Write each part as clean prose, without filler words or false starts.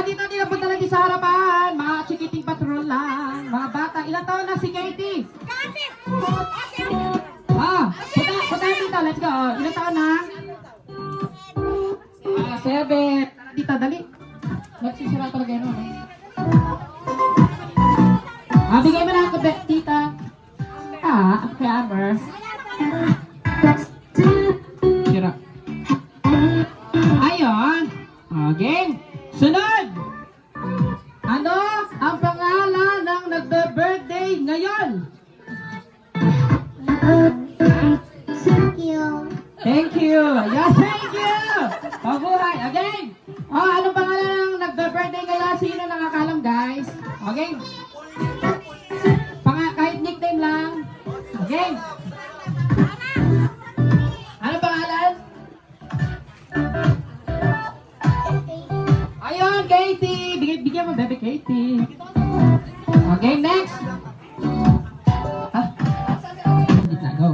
dito punta lagi sa harapan. Mga chikiting patrol lang. Mga bata. Ilang taon na si Katie? Punta dito. Let's go. Ilang taon na? 7. Dito, dali. Nagsisira talaga yun. Bigay mo na ako, tita. Camera. Sira. Ayun. Game. Sunod. Ano ang pangalan ng nagbe-birthday ngayon? Thank you. Thank you. Yeah, thank you. Mabuhay. Again. Anong pangalan ng nagbe-birthday ngayon? Sino nakakalam, guys? Okay. Kahit nickname lang. Okay. Ano pangalan? Ayun, Katie. Bigyan mo, bebe Katie. Okay, next. Go.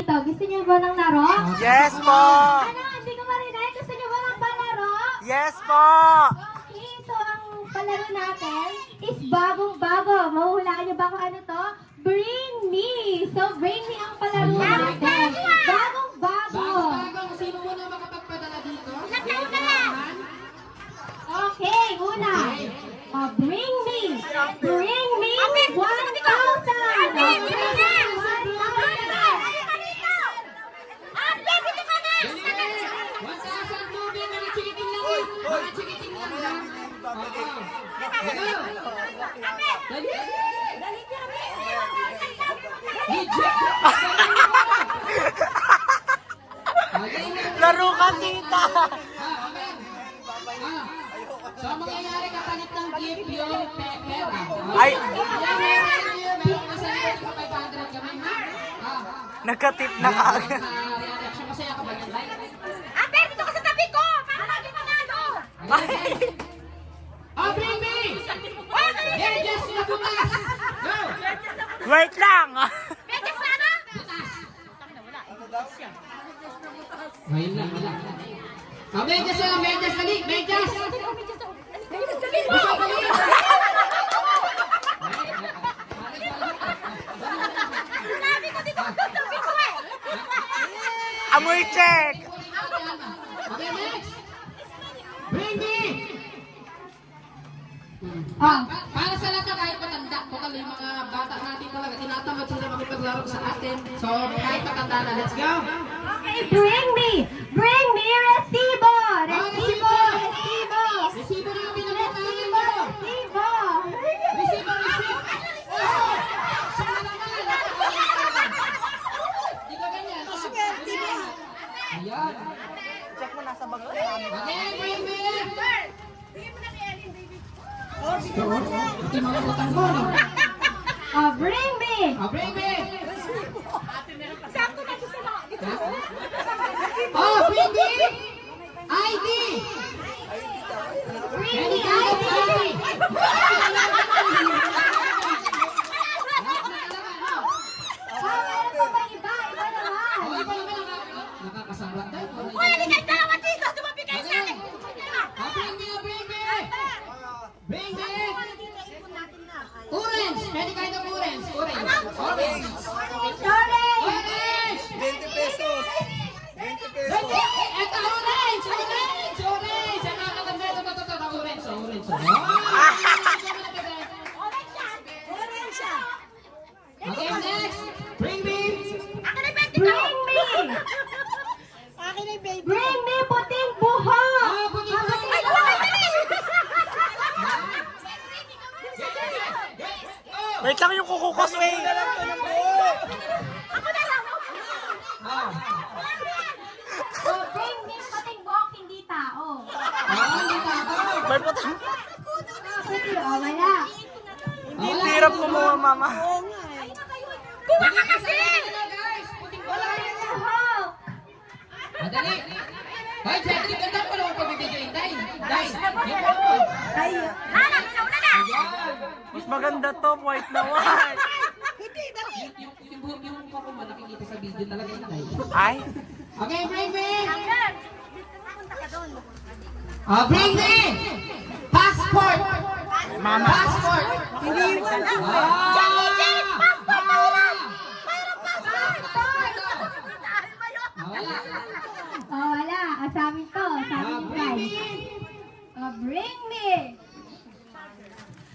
Ito, gusto niyo ba ng laro? Yes po! Ano, hindi ko marinig. Gusto niyo ba ng palaro? Yes po! Okay, so ang palaro natin is bagong-bago. Mahuhulaan niyo ba kung ano to? Bring me! So, bring me ang palaro natin. Bagong-bago. Bago-bago. Sino muna makapagpadala dito? Okay, una. Bring me. Bring me 1,000. Laro ka, tita! So, ang mangyayari kapalit ng gift yung pera. Ay! Meron na sa iyo, 500 kami, ha? Nagka-tip na kaagad. Reaction masaya ka ba yan, like? Aber, dito ka sa tabi ko! Para lagi manalo! Bring me! Yes, na butas! Go! Wait lang! Medyas na ano? Ngayon lang, wala. Medyas na, medyas, dali, medyas! Basta dali! Sabi ko dito ka sa tabi ko eh! Amoy check! Okay, next! Bring me! Para sa lahat kahit matanda, total yung mga bata natin talaga, tinatamad sila makipaglaro sa atin. So, kahit matanda na, let's go! Okay, bring me! Bring me resibo! Resibo! Resibo! Resibo na yung pinagkatahan mo! Resibo! Resibo, resibo! Sana naman! Di ba ganyan? Ayan! Check mo nasa bag ko. Okay, bring me! Ito yung mga butang ko, no? Bring me! Bring me! Sakto na gusto mo! Bring me! ID! Bring me ID! Meron pa ba iba? Iba naman! Okay pa naman nakakasama tayo. Uy, halika dalawa dito! Tumabi kayo sa akin! Bring me! Bring me! Bring me! Orange! Pwede kahit ang orange. Orange. Orange. Sorry! Orange! 20 pesos! 20 pesos! Ito, orange! Orange! Orange! Ito, orange. Orange. Orange siya! Okay, next! Wait lang yung kuko ko, Sway. So, bring me pating buhok, hindi tao. Hindi tao. May puti. Oh, wala. Hirap kumuha, mama. Kuha ka kasi! Wala yung buhok. Madali. Hoy, Cedric, ganda pa lang pagbibigay. Day. Mas maganda to, white na white. Yung mukha ko ba nakikita sa video talaga yun, Day? Ay? Okay, bring me! Bring me! Passport! Mama. Passport! Hindi wala. Oh, wala. Asamin to. Asamin guys. Bring me.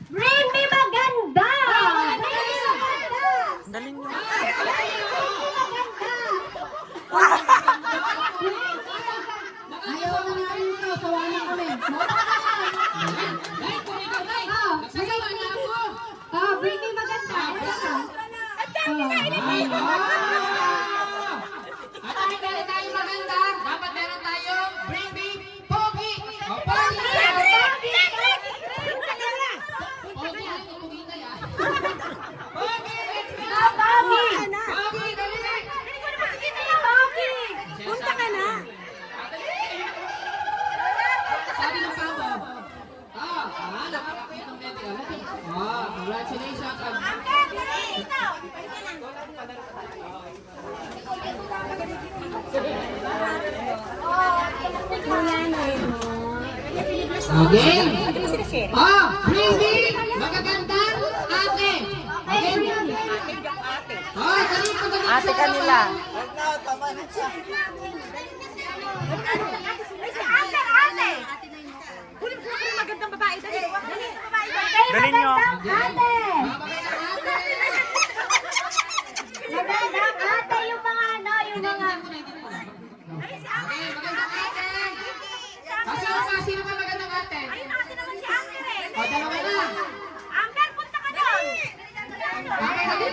Bring me maganda. Bring me maganda. Dalin nyo. Ayaw na namin ito. Sawa na kami. Day, kung ikaw, Day. Nagsasawa na ako. Bring me maganda. At ang meron tayong maganda, dapat meron tayong bring me pogi. O, pogi. Pogi, ano, pogi na yan. Pogi, let's go. Pogi, dali. Punta ka na. Sabi ng papa. Nakakakita ng medical. Congratulations. Okay. Bring me magagandang ate. Okay. Dali ko, dali. Ate kanila. Dalin nyo. Magandang ate yung mga ano, yung mga... Okay, magandang ate. Sino pa magandang ate? O, dalawa na. Okay, dali.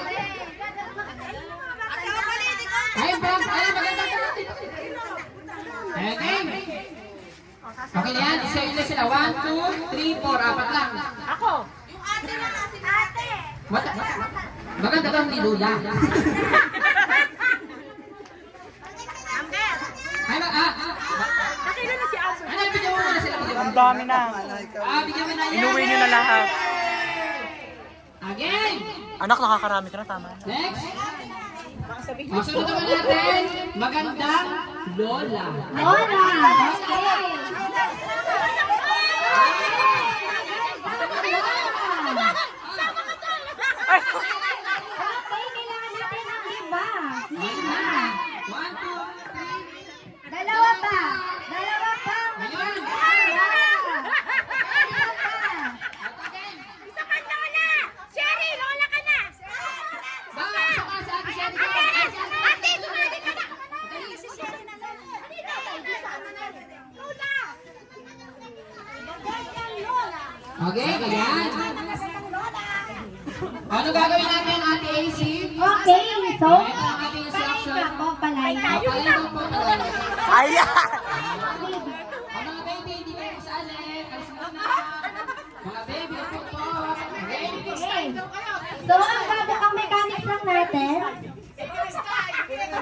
Ayun, Bram. Ayun, magandang ate. Okay. Okay na yan. Isa-isa na sila. 1, 2, 3, 4. Apat lang. Maganda daw ni Lula. Ay, ano, bigyan mo muna sila. Ang dami na. Bigyan mo na yan. Inuwi nyo na lahat. Again. Anak, nakakarami ka na, tama. Next. Sunod naman natin. Magandang Lola. Lola! Okay! Okay, kailangan natin ng iba. Lima. 1, 2, 3. Dalawa pa. Dalawa pa. Ayun. Okay, ayan. Ano gagawin natin, Ate AC? Okay, so, Ito ang ating instruction. palay ako, palay. Palay daw po, palay. Ayan! Ang mga baby, hindi kayo kasali. Alis muna. Mga baby, ako po. Okay? Okay. So, ang bago ang mechanics lang natin. Tapos tayo na.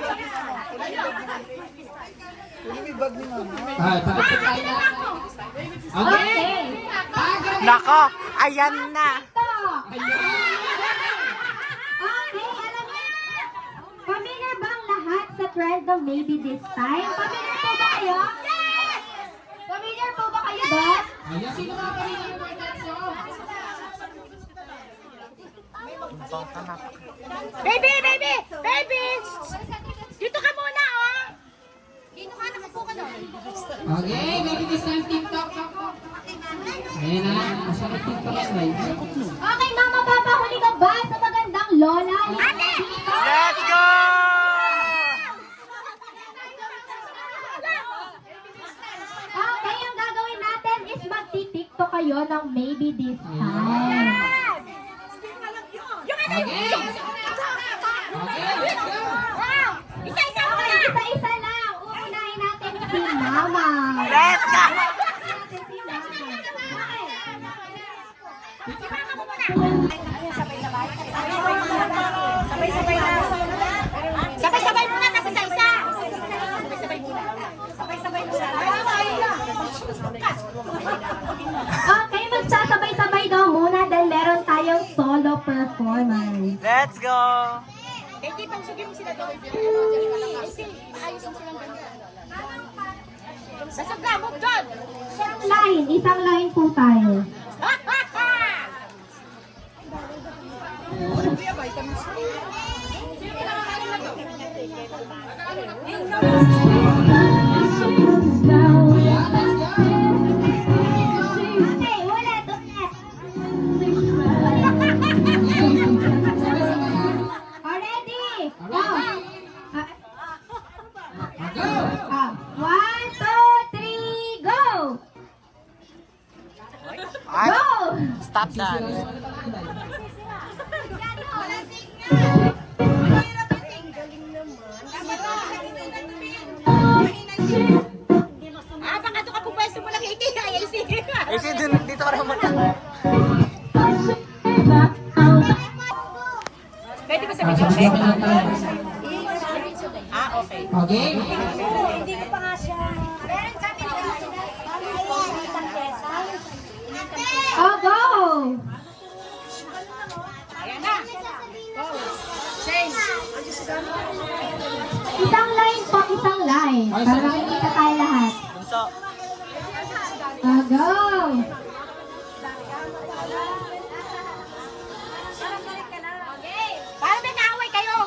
Okay? Okay. Nako, ayan na. Ito. Okay, alam mo, familiar ba ang lahat sa trend ng Maybe This Time? Familiar po ba kayo? Yes! Familiar po ba kayo ba? Ayan, sino mga pamilya yung birthday song? Baby! Baby! Dito ka muna, oh! Dito ka, nakapo ka doon. Okay, maybe this time TikTok. Ayan na, masarap TikTok slide. Okay, mama, papa, huli ka ba sa magandang lola? Ate! Let's go! Okay, ang gagawin natin is magti-tiktok kayo ng Maybe This Time. Okay. Okay, let's go. Wow! Isa-isa mo na! Isa-isa lang. Uunahin natin si Mama. Let's go! Natin si Mama. Sabay-sabay muna kasi sa isa. Sabay-sabay muna. Sabay-sabay muna. Okay, magsasabay-sabay daw muna dahil meron tayong solo performance. Let's go! Eh, di pangsugin mo sila doon. Ayos mo silang ganyan. Sasagla mo doon! Isang line po tayo. Okay, ulit. Already? Go! Go. 1, 2, 3, go! Ay, Go! stop that. Ah, baka ito ka pupwesto mo lang itigay. Eh, si dito ka naman. Pwede ba Ah, sabi ko lang tayo. Ah, okay. Okay. Hindi ko pa nga siya. Meron kami Oh, go! Ayan na. Go. Change. Isang line po, isang line. Para makikita tayo lahat. Bunso. Oh, go! Para may kaaway kayo.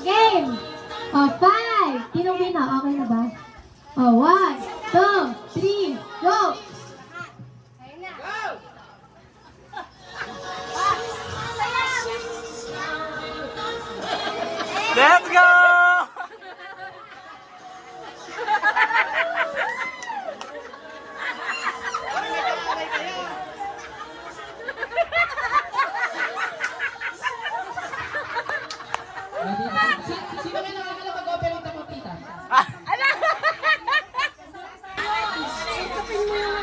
Game! Oh, 5! Sinong wina? Okay na ba? Oh, 1, 2, 3, go! Let's go! Ready na? Sino may nakakala mag-operate ng tita?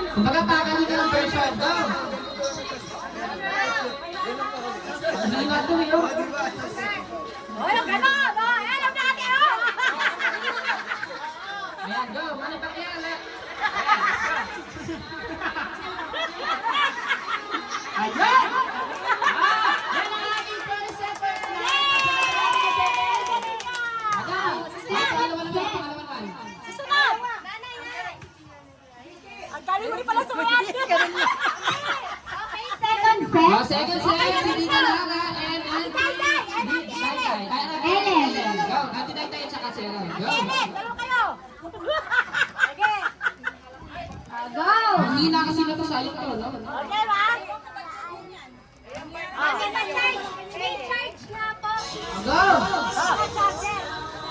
Kumbaga pakali ka ng version. Go! Hindi nga ito yun. Hoy, ang gano'n. Oh, alam natin. Oh. Ayan, go! Mani Pacquiao. Ayan! Yan ang aking first stepper na! Agaw! Pangalawa naman. Susunod. Ang galing mo rin pala sumunod. Second Oh, set. second set, si Tita Lara and Ellen. Go! Ate Taytay at saka si Ellen. Go! Dalawa kayo. Sige. Go! Mahina kasi na to sa iyo to, no? Okay ba? Recharge na po. Go!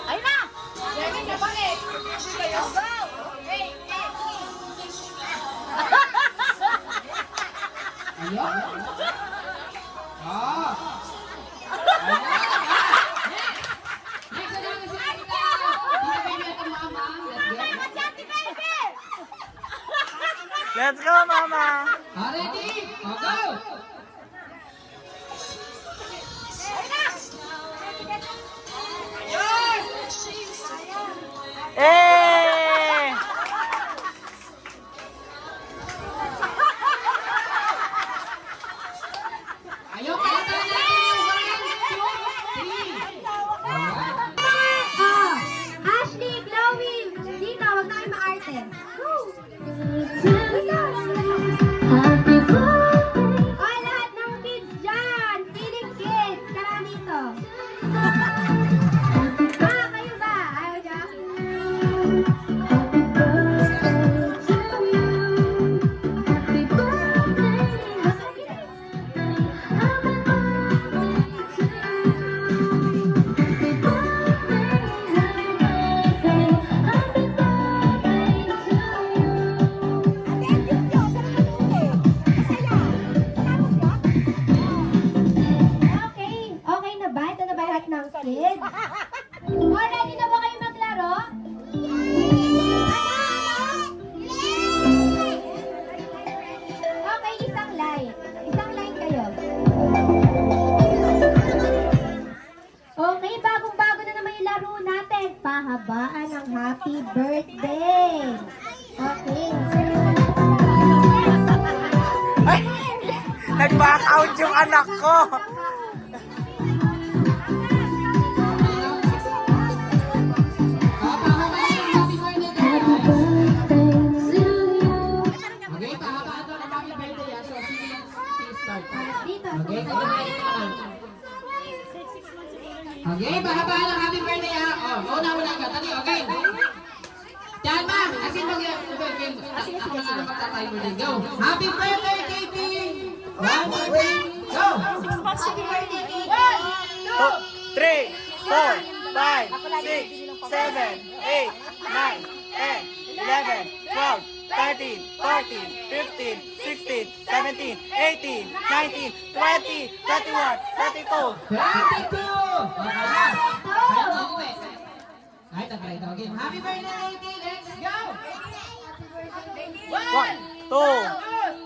Ayun na. Ayun! Ah! Next na naman si Tita! Tita Baby at ang mama. Let's go, mama! Ready? Go! Eh! Ayaw ka na natin! 1, 2, 3! Oh, Ashley, Chloe, dito, wag na kayo maarte. Go! Ready na ba kayo maglaro? Okay, isang line. Isang line kayo. Okay, bagong-bago na naman yung laro natin. Pahabaan ng happy birthday. Okay. Ay! Nag-back out yung anak ko! Okay, pahabaan daw ng happy birthday. So, sige lang start. Dito. Okay, okay, pahabaan ng happy birthday ha. Oh, una ka. Tali, okay. Yan ma'am, asin mag-game. Sige. Go. Happy birthday, Katie! 1, 2, 3, go! Happy birthday, Katie. 2, 3, 4, 5, 6, 7, 8, 9, 10, 11, 12, 13, 14, 15, 16, 17, 18, 19, 20, 21, 22. 22! Okay. Ay, tatry ito. Okay. Happy birthday, Katie! Let's go! 1, 2,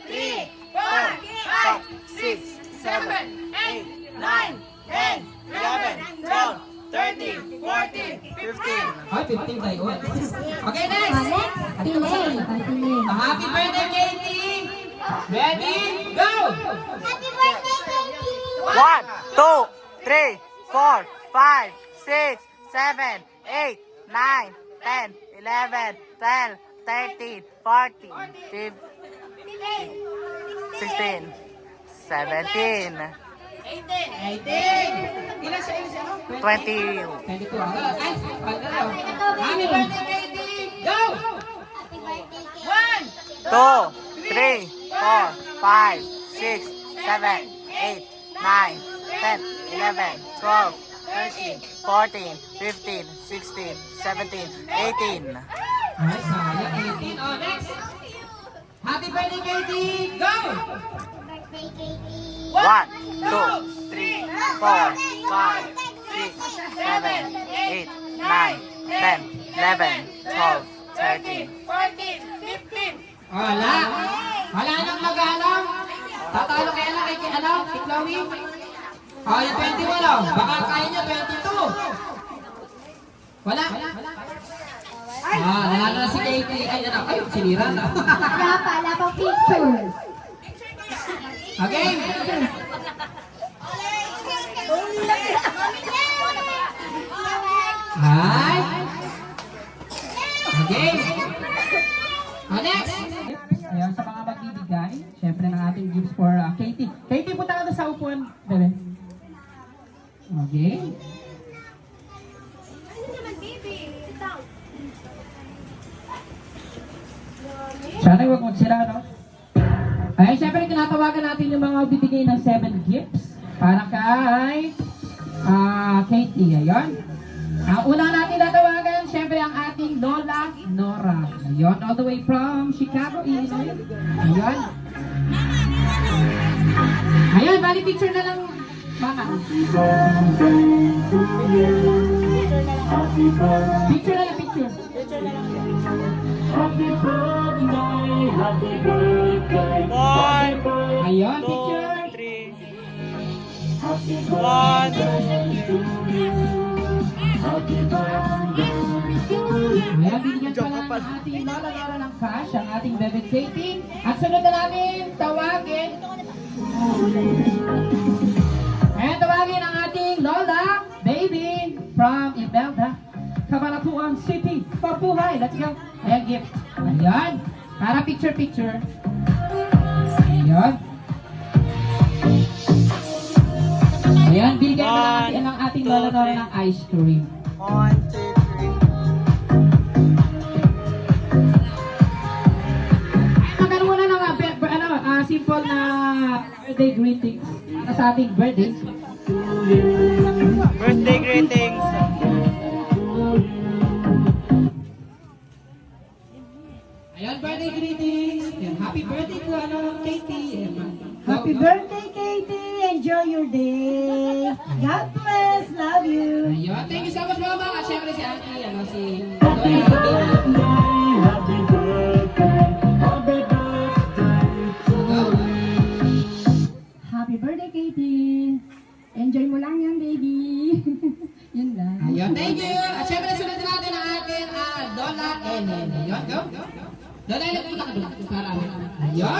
3, 4, 5, 6, 7, 8, 9, 10, 11, 12, 13, 14, 15. Ay, 15 tayo. Okay, next! Next, delay. Happy birthday, Katie! Ready? Go! Happy birthday, Katie. 1, 2, 3, 4, 5, 6, 7, 8, 9, 10, 11, 12, 13, 14, 15, 16, 17, 18! Ilan siya? 20. 22. Ay, pagdalaw. Happy birthday, Katie! Go! Happy birthday, Katie. 2, 3, 4, 5, 6, 7, 8, 9, 10, 11, 12, 13, 14, 15, 16, 17, 18. Ay, sayang. 18. Oh, next! Happy birthday, Katie! Go! Birthday, Katie. 1, 2, 3, 4, 5, 6, 7, 8, 9, 10, 11, 12, 13. Wala. Wala nang mag-alam. Tatalo kaya lang kay ano? Si Chloe? Oh, yung 21 oh. Baka kaya niya 22. Wala. Wala na si Katie. Ay, ano? Ay, sinira na. Wala pang picture. Okay. Hi. Okay. Next. Ayan, sa mga magbibigay, syempre ng ating gifts for Katie. Katie, punta ka na sa upuan. Bebe. Okay. Sana huwag magsira, no? Ay, syempre tinatawagan natin yung mga bibigay ng 7 gifts para kay Katie. Ayun. Una natin tatawagan, syempre ang ating Lola Nora. Ayun, all the way from Chicago, Illinois. Ayun. Ayun, bali picture na lang, mama. Picture na lang, picture. Ayun, picture. 1, Ayan, binigyan pa lang ng ating Lola Nora ng cash, ang ating Bebe Katie. At sunod na namin tawagin. Ayan, tawagin ang ating Lola Baby from Imelda, Cabanatuan City. Pabuhay, let's go. Ayan, gift. Ayan, para picture. Ayan. Ayan, binigyan pa lang natin ang ating Lola Nora ng ice cream. 1, 2, 3. Magkaroon muna ng simple na birthday greetings sa ating birthday. Birthday greetings. Ayan, birthday greetings. Ayan, happy birthday to Katie. Ayan, Happy birthday, Katie! enjoy your day. God bless. Love you. Ayun, thank you so much mama. At syempre si Auntie, si Lola. Happy birthday, Katie! Enjoy mo lang yan, baby. Yun lang. Ayun, thank you. At syempre sunod natin ang ating Lola Ellen. Ayun, go. Lola Ellen, punta ka doon. Para, ayun. Go.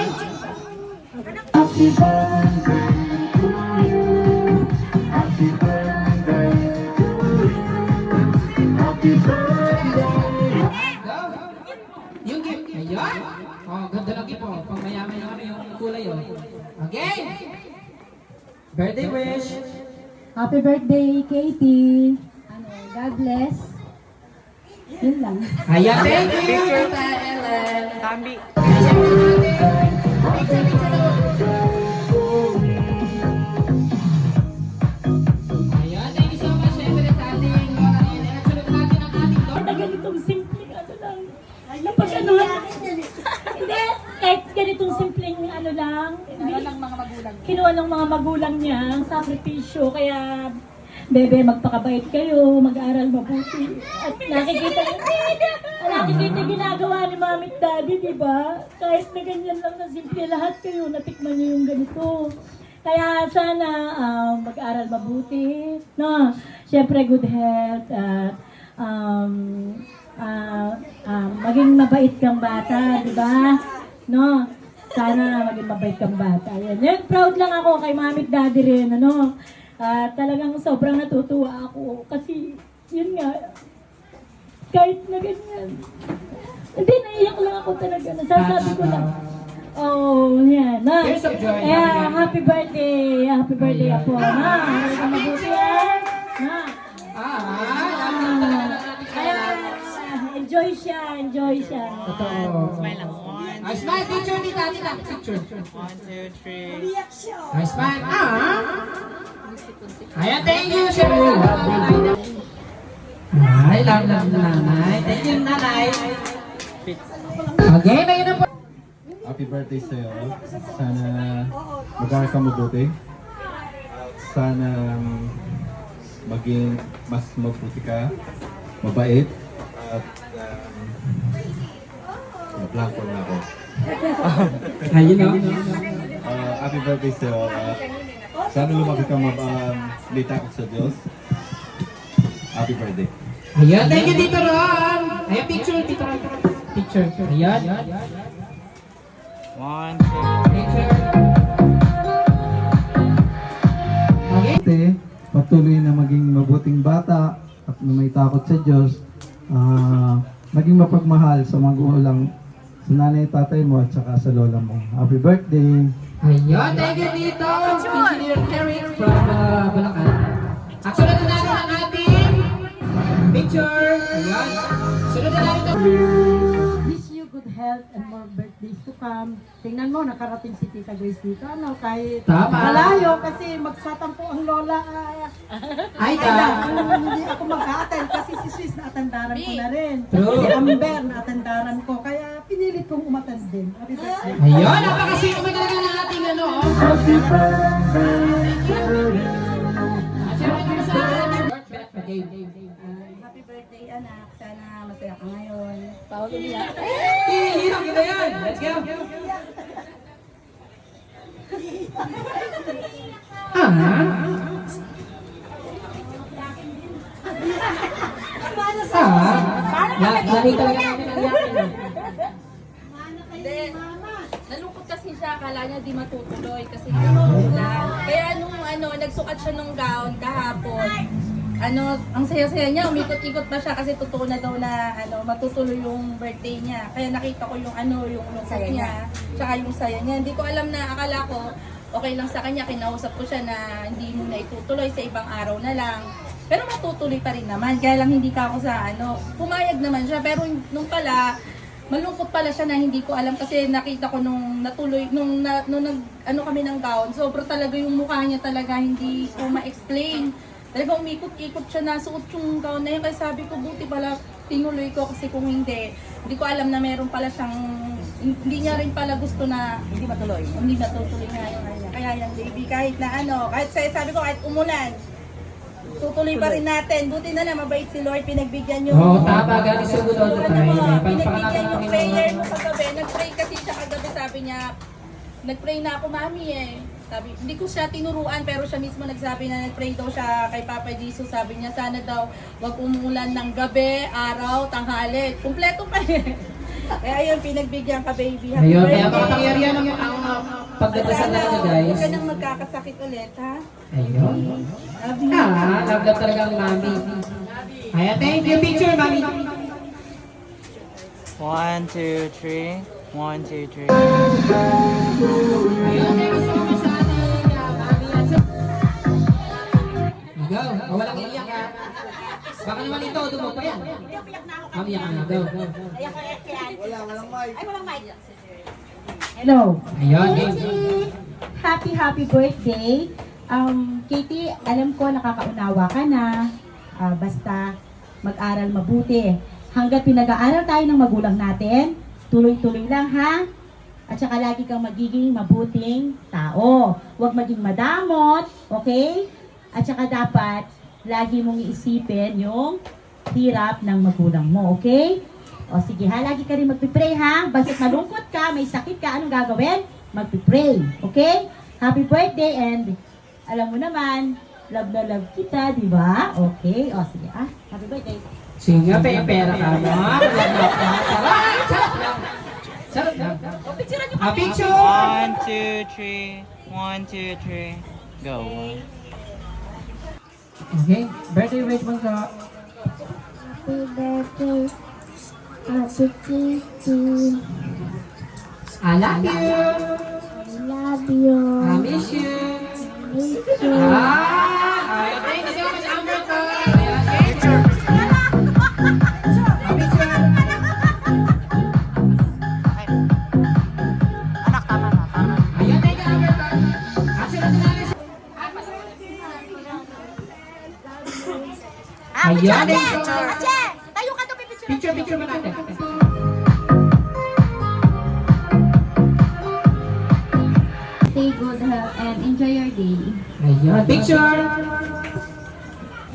Yung gift. Ayun. Oh, ganda lagi po. Pag mayaman na kami yung kulay, oh. Okay. Birthday wish. Happy birthday, Katie! God bless. Yun lang. Ayan, thank you, Tita Ellen. Tambi. Ayan, thank you so much, syempre, sa ating Lola Ellen. At sunod natin ang ating Lola. Na ganitong simpleng ano lang. Napag ano, hindi, kahit ganitong simpleng ano lang, hindi, kinuha ng mga magulang niya ang sakripisyo, kaya bebe, magpakabait kayo, mag-aaral mabuti. At nakikita ginagawa ni mami at daddy, di ba? Kahit na ganyan lang na simple, lahat kayo, natikman niyo yung ganito. Kaya sana mag-aral mabuti, no? Siyempre good health, at maging mabait kang bata, di ba? No? Sana maging mabait kang bata. Yan, proud lang ako kay mami at daddy rin, ano? Talagang sobrang natutuwa ako kasi yun nga, kahit na ganyan. Hindi, naiyak lang ako talaga. Nasasabi ko lang. Oh, yan. Na. Tears of joy. Yeah, happy birthday. Happy birthday ako. Na, talagang mabuti yan. Na. Kaya, enjoy siya, enjoy siya. Totoo. Smile lang. Ay, smile, picture ni Tati na. Picture. 1, 2, 3. Ay, smile. Ayan, thank you, syempre. Ay, love na nanay. Thank you, nanay. Okay, na yun na po. Happy birthday sa'yo. Sana mag-aaral ka mabuti. Sana maging mas mabuti ka, mabait, at blanco na ako. Ayun na. Happy birthday sa'yo. Sana lumaki ka litakot sa Diyos. Happy birthday. Ayan, thank you, Tito Ron. Ayan, picture, Tito Ron. Picture. Ayan. 1, 2. Picture. Okay. Patuloy na maging mabuting bata at na may takot sa Diyos, maging mapagmahal sa magulang, sa nanay, tatay mo at saka sa lola mo. Happy birthday! Ayan, thank you, Tito. Engineer Eric from Bulacan. At sunod na natin ang ating picture. Ayan. Sunod na natin ito. Wish you good health and more birthdays to come. Tingnan mo, nakarating si Tita Grace dito. Ano, kahit Tama. malayo kasi magsatampo ang lola. Ay, Hindi ako mag-a-attend kasi si Swiss na-attendaran ko na rin. True. Si Amber na-attendaran ko. Kaya pinilit kong umattend din. Happy birthday. Ayun, napakasino mo talaga ng ating ano. Happy birthday. At syempre kami sa ating birthday. Happy birthday, anak. Sana masaya ka ngayon. Hirap kita yan. Let's go. Lagi talaga natin ang yakin. Nalungkot kasi siya, akala niya di matutuloy kasi lang. Kaya nung nagsukat siya ng gown kahapon, ang saya-saya niya, umikot-ikot pa siya kasi totoo na daw na matutuloy yung birthday niya. Kaya nakita ko yung yung lungkot niya, tsaka yung saya niya. Hindi ko alam na, akala ko okay lang sa kanya, kinausap ko siya na hindi mo na itutuloy sa ibang araw na lang. Pero matutuloy pa rin naman, kaya lang hindi ka ako sa pumayag naman siya. Pero nung pala, malungkot pala siya na hindi ko alam kasi nakita ko nung natuloy, nung kami ng gown, sobra talaga yung mukha niya talaga, hindi ko ma-explain. Talaga umikot-ikot siya, nasuot yung gown na yun. Kaya sabi ko, buti pala tinuloy ko kasi kung hindi ko alam na meron pala siyang, hindi niya rin pala gusto na, hindi matutuloy nga yung kaya yung baby. Kahit na ano, kahit sabi ko, kahit umulan, tutuloy pa rin natin. Buti na lang, mabait si Lord, pinagbigyan yung... Oo, tama, God is so good all the Ano time. mo, Palakpakan pinagbigyan natin yung ang prayer Panginoon. mo kagabi. Nag-pray kasi siya kagabi, sabi niya, nag-pray na ako, mami eh. Sabi, hindi ko siya tinuruan, pero siya mismo nagsabi na nag-pray daw siya kay Papa Jesus. Sabi niya, sana daw wag umulan ng gabi, araw, tanghali. Kumpleto pa eh. Kaya yun, pinagbigyan ka, baby. Happy Ayun, kaya birthday. makapangyarihan ang pagdadasal Sana natin, huwag guys. ka nang magkakasakit ulit, ha? Ayun. Love love talaga ang mami. Ayan, thank you. Picture, mami. 1, 2, 3. 1, 2, 3. Ayun, thank you so much sa ating mami. Go. Oh, walang iiyak, ha? Baka naman ito, dumo pa yan. Mami, iyak na. Go. Hello. Ayun, game. Happy birthday. Katie, alam ko nakakaunawa ka na. Basta mag-aral mabuti. Hanggat pinag-aaral tayo ng magulang natin, tuloy-tuloy lang ha. At saka lagi kang magiging mabuting tao. Huwag maging madamot, okay? At saka dapat lagi mong iisipin yung hirap ng magulang mo, okay? O sige ha, lagi ka rin magpipray ha. Basta't malungkot ka, may sakit ka, anong gagawin? Magpipray, okay? Happy birthday and alam mo naman, love na love kita, di ba? Okay, o sige ah, happy birthday. Sige, pera ka mo. Sarap lang. Picture! 1, 2, 3. 1, 2, 3. Go. Okay, birthday wish mo sa... Happy birthday, Ate Kitty. I love you! I love you. I miss you! Miss you. Ah! Thank you so much, Amber ko! Picture! Anak, tama na. Tama. Ayun, thank you, Amber ko! Action natin natin! Ayan, picture! Tayo ka to, pipicture. Picture mo natin. Stay good health and enjoy your day. Ayan, picture!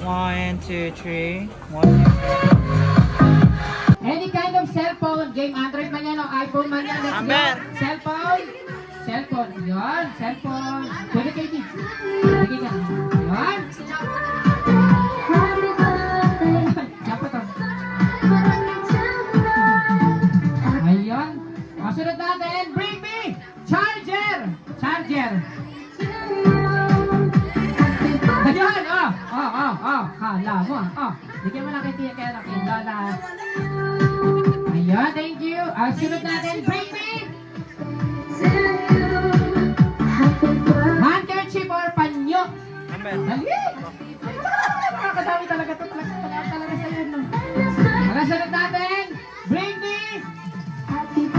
1, 2, 3. 1, 2, 3. Any kind of cellphone, game Android man yan o iPhone man yan, let's go! Amber! Cellphone! Cellphone, yun, cellphone. Pwede kayo din. Pwede ka. Yun. Dapat to. Ayun. O, sunod natin, bring me charger! Charger! Ayun, hala mo, bigyan mo na kay Tia kaya nakita na. Ayun, thank you. Sunod natin, bring me handkerchief or panyo. Amber. Dali! Nakakadami talaga to. Talaga sa'yo, no? Sunod natin, bring me pink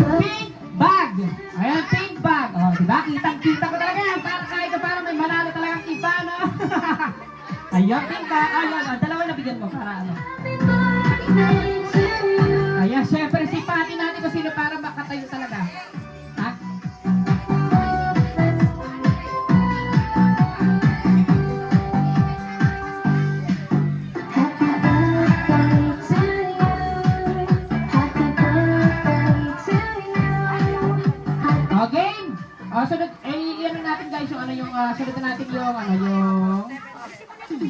bag. Ayan, pink bag. O, diba? Kitang-kita ko talaga yan. Kahit na parang may manalo talagang iba, no? Ayan, pink bag. Ayan, dalawa na bigyan mo para ano. Ayan, syempre, si Patty natin kung sino para makatayo talaga. Ha? O, game! O, sunod, i-ano natin guys yung ano yung, sunod na natin yung, yung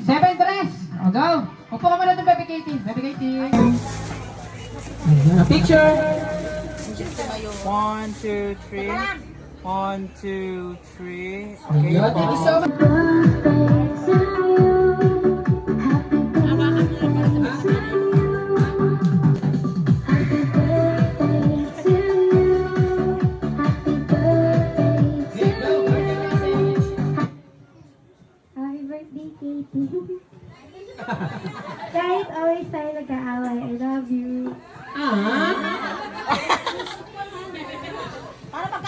7 dress. O, go! Upo ka muna doon, Baby Katie. Baby Katie. Ayan, picture! 1, 2, 3. 1, 2, 3. Okay. Ayun, thank you so much. Happy birthday, Katie. Kahit always tayo nag-aaway, I love you. Ah!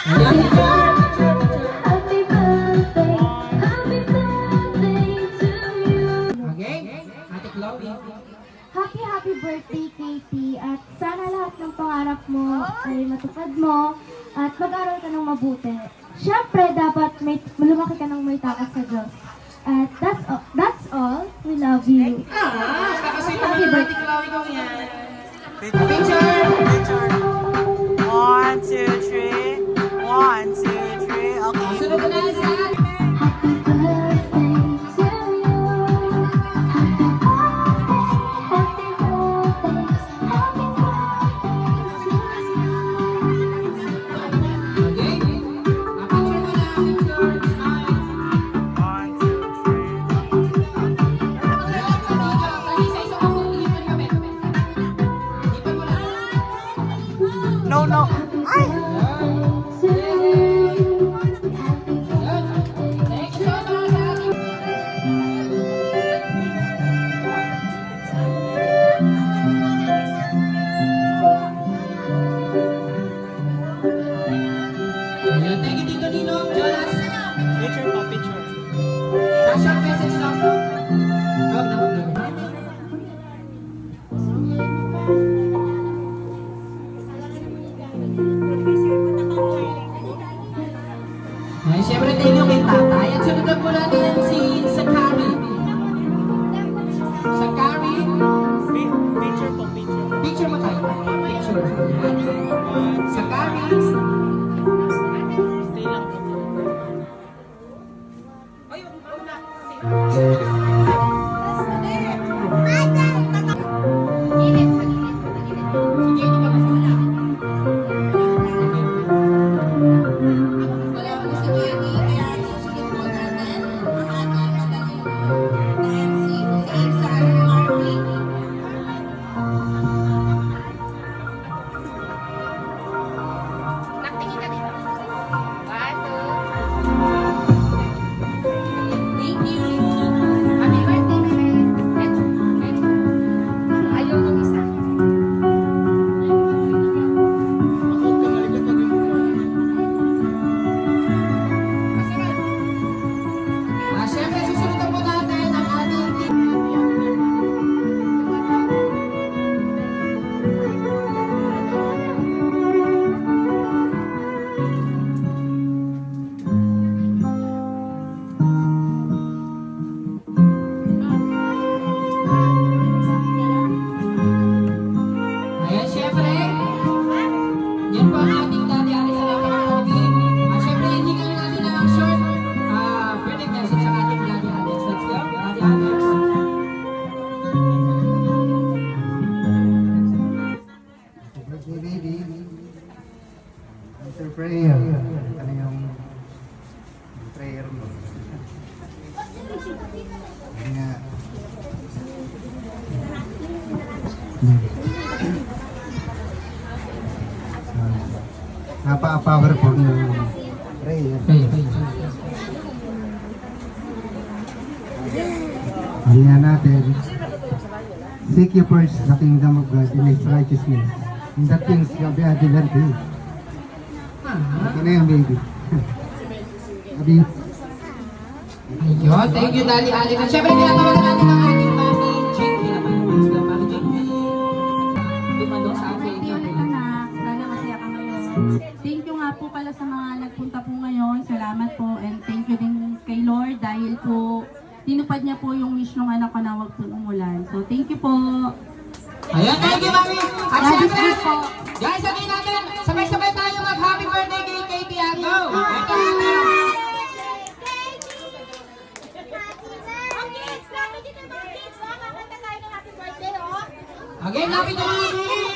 Ayan, picture! Happy birthday, happy birthday to you. Okay, Ate Chloe. Happy birthday, Katie. At sana lahat ng pangarap mo ay matupad mo at mag-aral ka ng mabuti. syempre, dapat lumaki ka ng may takot sa Diyos. At that's all. We love you. Happy birthday. Picture. 1, 2, 3. 1, 2, 3. Okay. Sunod na sa No, no. Ay! Thank you, Tito Ninong, Jonas. Picture. Sasha, message lang po. Huwag na. Ay, syempre, thank you kay tatay. At sunod na po natin si Sakari. Sakari. Picture mo tayo. Picture. Sakari. Syempre, susunod na po natin ang ating team. Ayan, syempre. Yan po ang ating Daddy Alex sa napakakabig. Syempre, hindi kami natin na ang short birthday message sa ating Daddy Alex. Let's go, Daddy Alex. Birthday baby. Enter prayer. Ano yung prayer mo? Ano nga? Napaka-powerful ng prayer. Ano nga natin? Seek ye first the kingdom of God and His righteousness. And that things shall be added unto you. Ito na yung baby. Sabi, Ayun, thank you, Daddy Alex. At syempre, tinatawagan natin ang ating Mami Jake. Let's go, Mami Jake. Dumalo sa ating Anak, sana masaya ka ngayon. Thank you nga po pala sa mga nagpunta po ngayon. Salamat po and thank you din kay Lord dahil po tinupad niya po yung wish ng anak ko na wag po umulan. So thank you po. Ayan, thank you, Mami. At syempre, guys, sabihin natin, sabay-sabay tayo mag-happy birthday kay Katie Ato. Again, happy birthday!